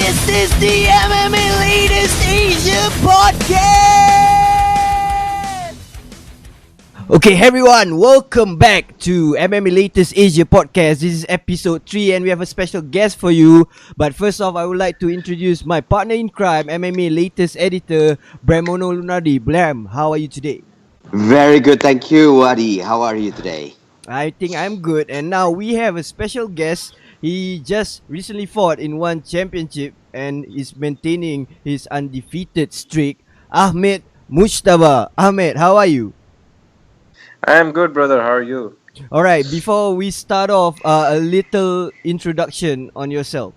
This is the MMA Latest Asia Podcast! Okay, everyone, welcome back to MMA Latest Asia Podcast. This is episode 3 and we have a special guest for you. But first off, I would like to introduce my partner in crime, MMA Latest Editor, Bramono Lunardi. Bram, how are you today? Very good, thank you, Wadi. How are you today? I think I'm good. And now we have a special guest. He just recently fought in one championship and is maintaining his undefeated streak. Ahmed Mujtaba. Ahmed, how are you? I am good, brother. How are you? All right. Before we start off, a little introduction on yourself.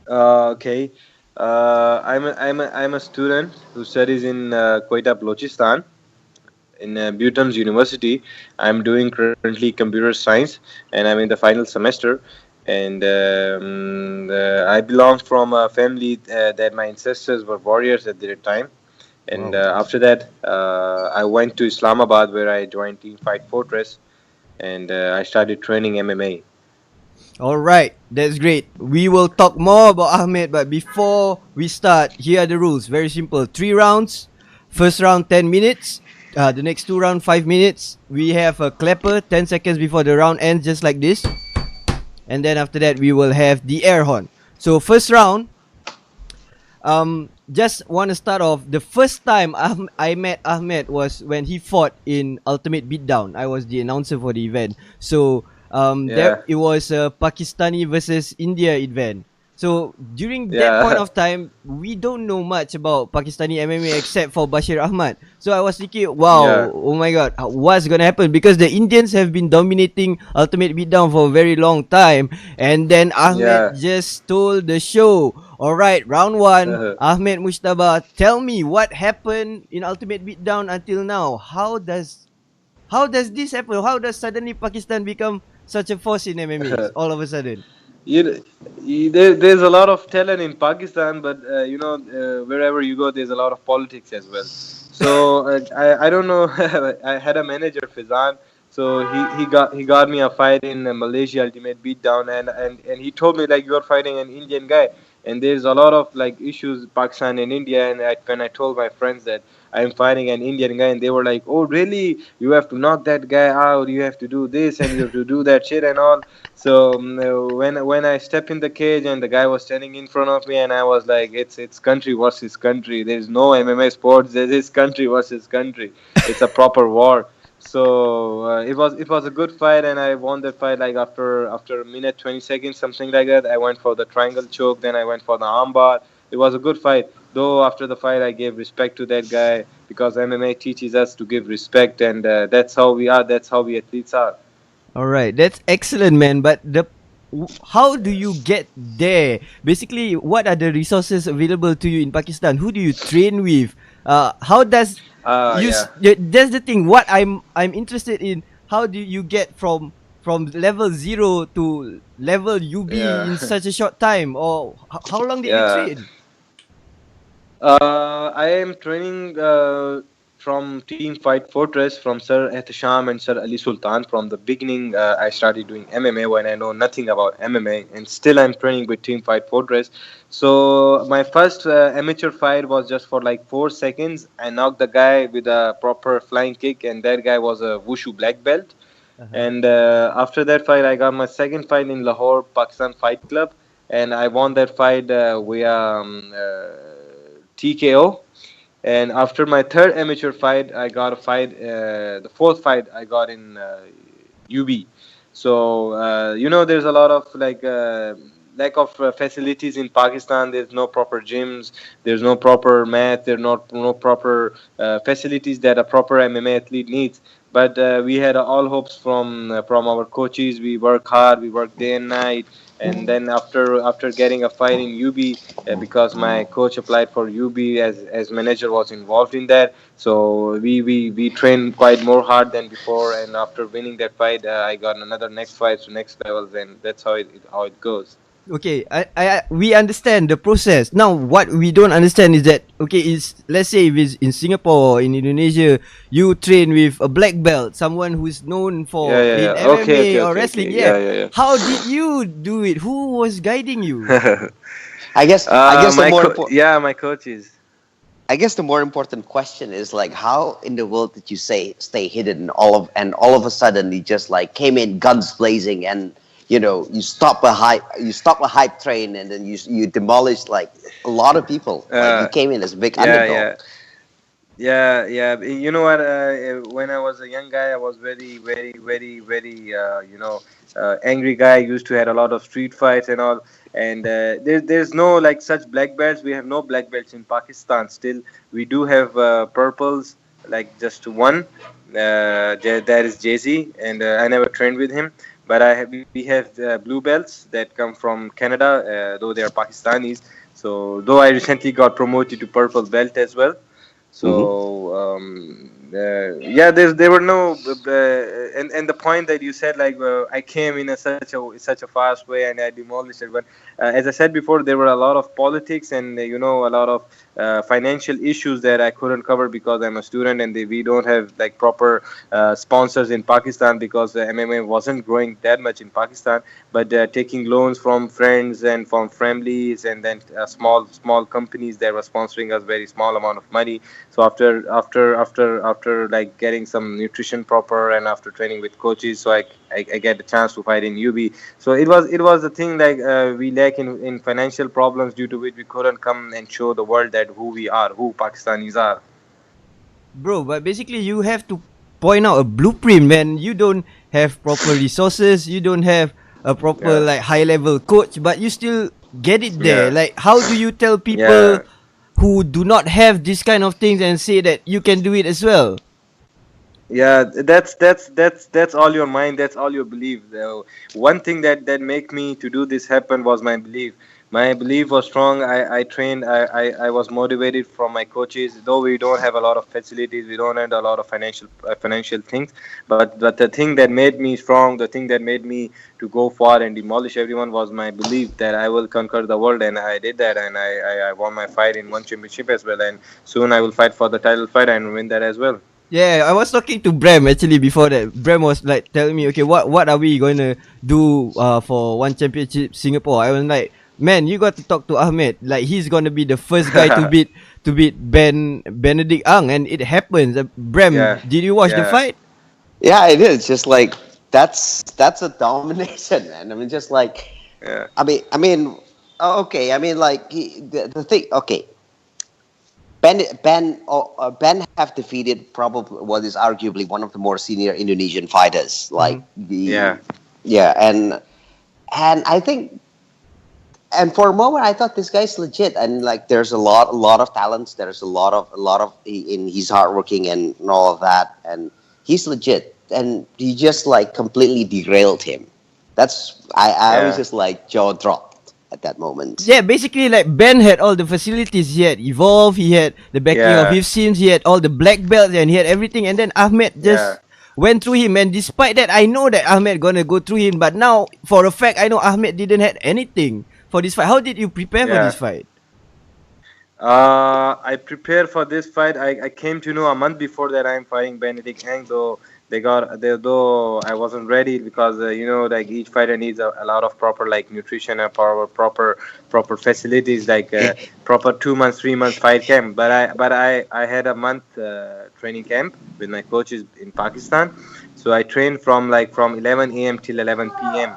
Okay. I'm a student who studies in Quetta, Balochistan, in Bhutan's University. I'm doing currently computer science, and I'm in the final semester. And I belong from a family that my ancestors were warriors at their time. And Wow. after that, I went to Islamabad where I joined Team Fight Fortress, and I started training MMA. All right. That's great. We will talk more about Ahmed, but before we start, here are the rules. Very simple. 3 rounds. First round 10 minutes. The next 2 round 5 minutes. We have a clapper 10 seconds before the round ends, just like this. And then after that, we will have the air horn. So first round, just want to start off. The first time I met Ahmed was when he fought in Ultimate Beatdown. I was the announcer for the event. So there Yeah, it was a Pakistani versus India event. So during that point yeah. of time, we don't know much about Pakistani MMA except for Bashir Ahmad. So I was thinking, wow, Yeah, oh my god, what's gonna happen? Because the Indians have been dominating Ultimate Beatdown for a very long time, and then Ahmed yeah. just stole the show. All right, round one, Ahmed Mujtaba, tell me what happened in Ultimate Beatdown until now. How does this happen? How does suddenly Pakistan become such a force in MMA all of a sudden? There's a lot of talent in Pakistan, but wherever you go, there's a lot of politics as well. So I don't know. I had a manager Fizan, so he got me a fight in Malaysia Ultimate Beatdown, and he told me like you're fighting an Indian guy, and there's a lot of like issues Pakistan and India, and when I told my friends that I'm fighting an Indian guy, and they were like, oh really? You have to knock that guy out. You have to do this, and you have to do that shit and all. So when I stepped in the cage and the guy was standing in front of me, and I was like, it's country versus country. There's no MMA sports. There's country versus country. It's a proper war. So it was a good fight, and I won that fight like after a minute 20 seconds, something like that. I went for the triangle choke, then I went for the armbar. It was a good fight. Though after the fight, I gave respect to that guy because MMA teaches us to give respect, and that's how we are. That's how we athletes are. All right, that's excellent, man. But how do you get there? Basically, what are the resources available to you in Pakistan? Who do you train with? How does Yeah, That's the thing. What I'm interested in. How do you get from level 0 to level UB yeah, in such a short time? Or how long did you yeah. train? I am training from Team Fight Fortress from Sir Ehtisham and Sir Ali Sultan. From the beginning, I started doing MMA when I know nothing about MMA, and still I'm training with Team Fight Fortress. So my first amateur fight was just for like 4 seconds. I knocked the guy with a proper flying kick, and that guy was a wushu black belt. Uh-huh. And after that fight, I got my second fight in Lahore, Pakistan Fight Club, and I won that fight via TKO. And after my third amateur fight, I got a fight. The fourth fight I got in UB. So there's a lot of like lack of facilities in Pakistan. There's no proper gyms. There's no proper mat. There's not no proper facilities that a proper MMA athlete needs. But we had all hopes from our coaches. We work hard. We work day and night. And then after getting a fight in UB, because my coach applied for UB as manager was involved in that. So we trained quite more hard than before, and after winning that fight, I got another next fight to next levels, and that's how it goes. Okay, we understand the process. Now, what we don't understand is that okay, is let's say if it's in Singapore or in Indonesia, you train with a black belt, someone who's known Yeah, for yeah, in yeah. Okay, okay, MMA or okay, wrestling. okay. Yeah, Yeah, yeah, how did you do it? Who was guiding you, yeah. I guess the more Yeah, my coaches. I guess the more important question is like how in the world did you say stay hidden all of a sudden you just like came in guns blazing and you stop a hype train and then you demolished like a lot of people, like you Uh, came in as a big yeah, underdog. yeah. Yeah, yeah. You know what? When I was a young guy, I was very, very, very, very, angry guy. Used to had a lot of street fights and all. And there's no like such black belts. We have no black belts in Pakistan. Still, we do have purples, like just one. That is Jay Z, and I never trained with him. But we have blue belts that come from Canada, though they are Pakistanis. So though I recently got promoted to purple belt as well. Hmm. So yeah, there were no and the point that you said, like I came in such a fast way and I demolished it. But as I said before, there were a lot of politics and a lot of financial issues that I couldn't cover because I'm a student and we don't have like proper sponsors in Pakistan because MMA wasn't growing that much in Pakistan. But taking loans from friends and from families, and then small companies that were sponsoring us very small amount of money. So after like getting some nutrition proper and after training with coaches, so I get the chance to fight in UB. So it was the thing, like we lack in financial problems, due to which we couldn't come and show the world that who we are, who Pakistanis are. bro? But basically, you have to point out a blueprint when you don't have proper resources, you don't have a proper Yeah, like high level coach, but you still get it there. yeah, Like, how do you tell people yeah. who do not have this kind of things and say that you can do it as well? Yeah, that's all your mind, that's all your belief. One thing that make me to do this happen was my belief. My belief was strong. I trained. I was motivated from my coaches. Though we don't have a lot of facilities, we don't have a lot of financial things. But the thing that made me strong, the thing that made me to go far and demolish everyone, was my belief that I will conquer the world, and I did that, and I won my fight in one championship as well, and soon I will fight for the title fight and win that as well. Yeah, I was talking to Bram actually before that. Bram was like telling me, okay, what are we going to do for one championship Singapore? I was like, man, you got to talk to Ahmed. Like he's gonna be the first guy to beat Benedict Ang, and it happens. Bram, Yeah, did you watch the yeah, fight? Yeah, it is just like that's a domination, man. I mean, just like yeah, okay. I mean, like the thing. Okay, Ben have defeated probably what is arguably one of the more senior Indonesian fighters. Mm-hmm. Like the yeah, yeah, and I think and for a moment I thought this guy's legit, and like there's a lot of talents. There's a lot of in he's hardworking and all of that, and he's legit. And he just like completely derailed him. I was yeah, just like jaw dropped at that moment. Yeah, basically like Ben had all the facilities. He had Evolve, he had the backing of yeah, his scenes, he had all the black belts, and he had everything. And then Ahmed yeah, just went through him. And despite that, I know that Ahmed gonna go through him. But now, for a fact, I know Ahmed didn't have anything for this fight. How did you prepare for this yeah. fight? I prepared for this fight. I came to know a month before that I'm fighting Benedict Hang, though though I wasn't ready because like each fighter needs a lot of proper like nutrition and proper facilities, like proper 2 months 3 months fight camp. But I had a month training camp with my coaches in Pakistan. So I trained from 11 a.m. till 11 p.m.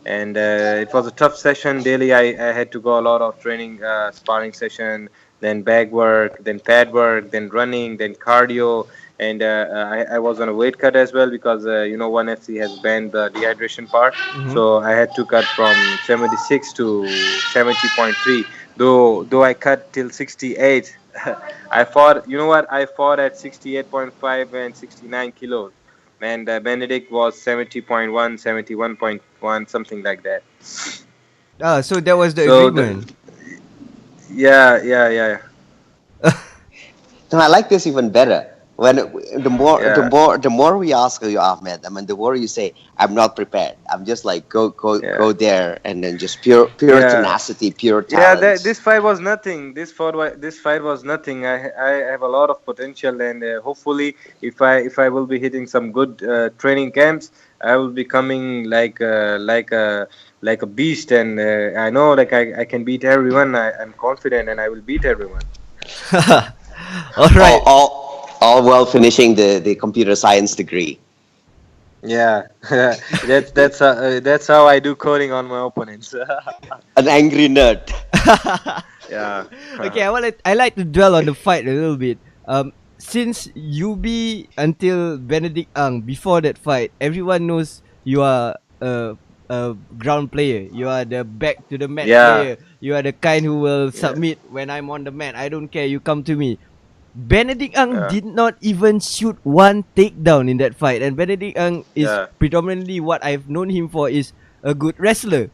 And it was a tough session daily. I had to go a lot of training, sparring session, then bag work, then pad work, then running, then cardio. And I was on a weight cut as well because one FC has banned the dehydration part. Mm-hmm. So I had to cut from 76 to 70.3. Though I cut till 68. I fought, I fought at 68.5 and 69 kilos. And Benedict was 70.1, 71.1, something like that. Ah, so that was the So agreement. yeah, yeah, yeah, No, I like this even better. When Yeah, the more we ask you, Ahmed, I mean, the more you say, "I'm not prepared." I'm just like yeah, go there, and then just pure yeah. tenacity, pure Yeah, talents. this fight was nothing. This fight was nothing. I have a lot of potential, and hopefully, if I will be hitting some good training camps, I will be coming like a beast, and I know like I can beat everyone. I'm confident, and I will beat everyone. All All right. all while finishing the computer science degree. Yeah, that's how I do coding on my opponents. An angry nerd. Yeah. Okay, I like to dwell on the fight a little bit. Since you be until Benedict Ang before that fight, everyone knows you are a ground player. You are the back to the mat Yeah, player. You are the kind who will yeah, submit when I'm on the mat. I don't care. You come to me. Benedict Ang yeah, did not even shoot one takedown in that fight, and Benedict Ang is yeah, predominantly what I've known him for is a good wrestler.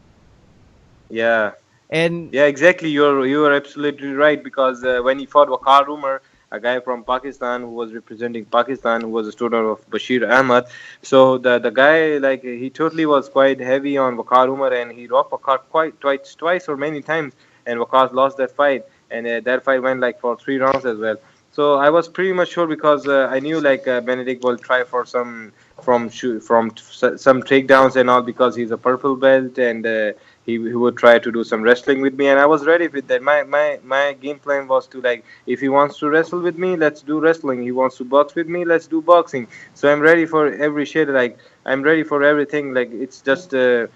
yeah. And Yeah, exactly. You are absolutely right because when he fought Wakar Umar, a guy from Pakistan who was representing Pakistan, who was a student of Bashir Ahmad, so the guy like he totally was quite heavy on Wakar Umar and he rocked Wakar quite twice or many times, and Wakar lost that fight, and that fight went like for 3 rounds as well. So I was pretty much sure because I knew like Benedict will try for some takedowns and all because he's a purple belt and. He would try to do some wrestling with me and I was ready with that. My game plan was to like if he wants to wrestle with me, let's do wrestling. He wants to box with me, let's do boxing. So I'm ready for every shit. Like I'm ready for everything. Like it's just in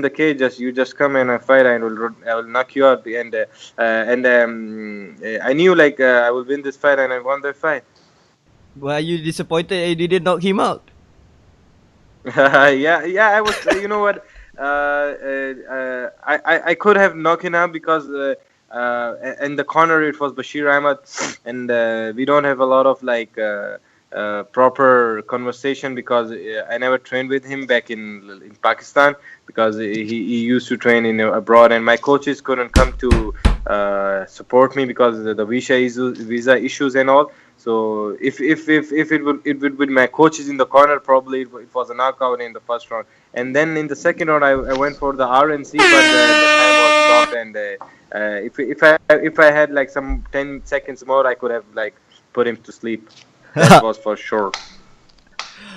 the cage. Just you just come and I fight. I will knock you out. I knew like I will win this fight and I won that fight. were you disappointed you didn't knock him out? Yeah, yeah. I was. You know what? I could have knocked him out because in the corner it was Bashir Ahmad, and we don't have a lot of like proper conversation because I never trained with him back in Pakistan because he used to train in abroad, and my coaches couldn't come to support me because of the visa issues and all. So if it would with my coaches in the corner, probably it was a knockout in the first round. And then in the second round, I went for the RNC, but the time was stopped. And if I had like some 10 seconds more, I could have like put him to sleep. That was for sure.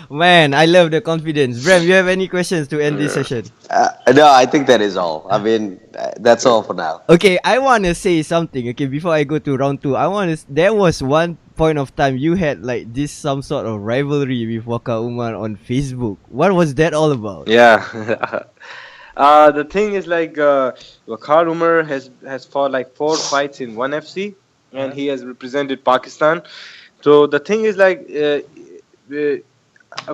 Man, I love the confidence. Bram, you have any questions to end this Yeah. session? No, I think that is all. I mean, that's all for now. Okay, I want to say something. Okay, before I go to round two, I want to. There was one point of time you had like this some sort of rivalry with Waka Umar on Facebook. What was that all about? Yeah. The thing is like Wakar Umar has fought like 4 fights in one FC, and Uh-huh. he has represented Pakistan. So the thing is like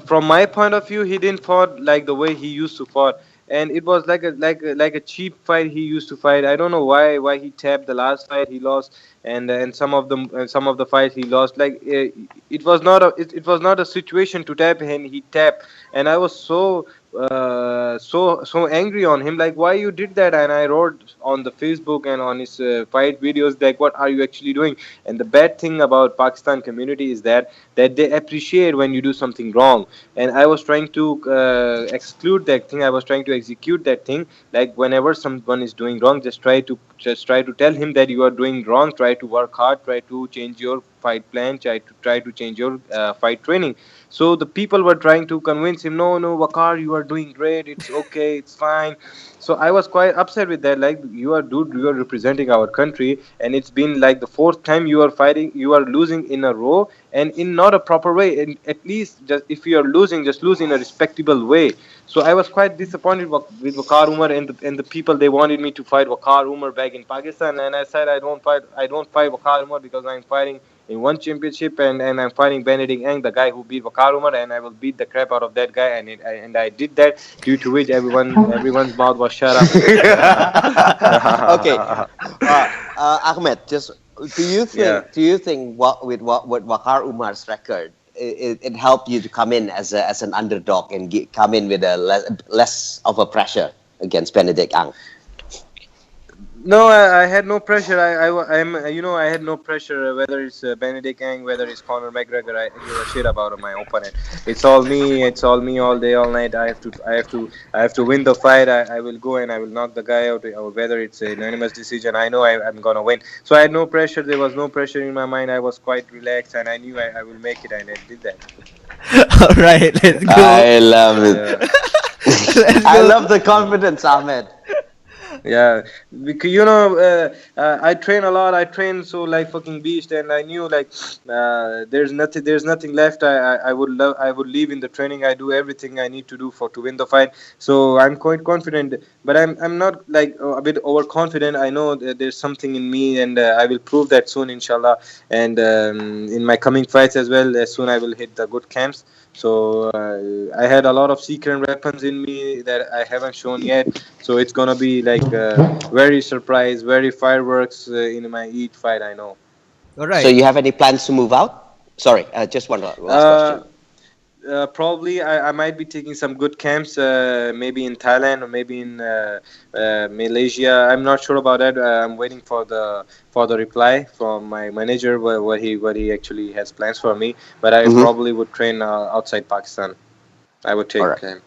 from my point of view, he didn't fought like the way he used to fought, and it was like a cheap fight he used to fight. I don't know why he tapped the last fight he lost, and some of the fights he lost. Like it was not a situation to tap, and he tapped, and I was so angry on him. Like why you did that? And I wrote on the Facebook and on his fight videos like what are you actually doing? And the bad thing about Pakistan community is that they appreciate when you do something wrong, and I was trying to exclude that thing. I was trying to execute that thing. Like whenever someone is doing wrong, just try to tell him that you are doing wrong. Try to work hard. Try to change your fight plan. Try to change your fight training. So the people were trying to convince him, no, no, Wakar, you are doing great. It's okay. It's fine. So I was quite upset with that. Like you are, dude, you are representing our country, and it's been like the fourth time you are fighting. You are losing in a row, and in not a proper way. And at least, just if you are losing, just lose in a respectable way. So I was quite disappointed with Wakar Umar and the people. They wanted me to fight Wakar Umar back in Pakistan, and I said I don't fight Wakar Umar because I'm fighting in one championship, and I'm fighting Benedict Eng, the guy who beat Wakar Umar, and I will beat the crap out of that guy, and I did that, due to which everyone's mouth was shut up. Okay, Ahmed, just Yeah. do you think what Wakar Umar's record, it helped you to come in as an underdog and come in with a less of a pressure against Benedict Ang? No, I had no pressure. I'm, I had no pressure. Whether it's Benedict Ang, whether it's Conor McGregor, I give a shit about my opponent. It's all me. It's all me all day, all night. I have to win the fight. I will go and I will knock the guy out. Or whether it's a unanimous decision, I know I'm gonna win. So I had no pressure. There was no pressure in my mind. I was quite relaxed, and I knew I will make it, and I did that. All right, let's go. I love it. Yeah. Let's I go. love the confidence, Ahmed. Yeah, because I train a lot. I train so like fucking beast, and I knew like there's nothing left. I would leave in the training. I do everything I need to do for to win the fight. So I'm quite confident, but I'm not like a bit overconfident. I know that there's something in me, and I will prove that soon, inshallah. And in my coming fights as well, as soon I will hit the good camps. So I had a lot of secret weapons in me that I haven't shown yet. So it's gonna be like very surprise, very fireworks in my each fight. I know. All So right. you have any plans to move out? Sorry, just one last Uh, question. Probably I might be taking some good camps, maybe in Thailand or maybe in Malaysia. I'm not sure about that. I'm waiting for the reply from my manager what he actually has plans for me. But I Mm-hmm. probably would train outside Pakistan. I would All take right. him.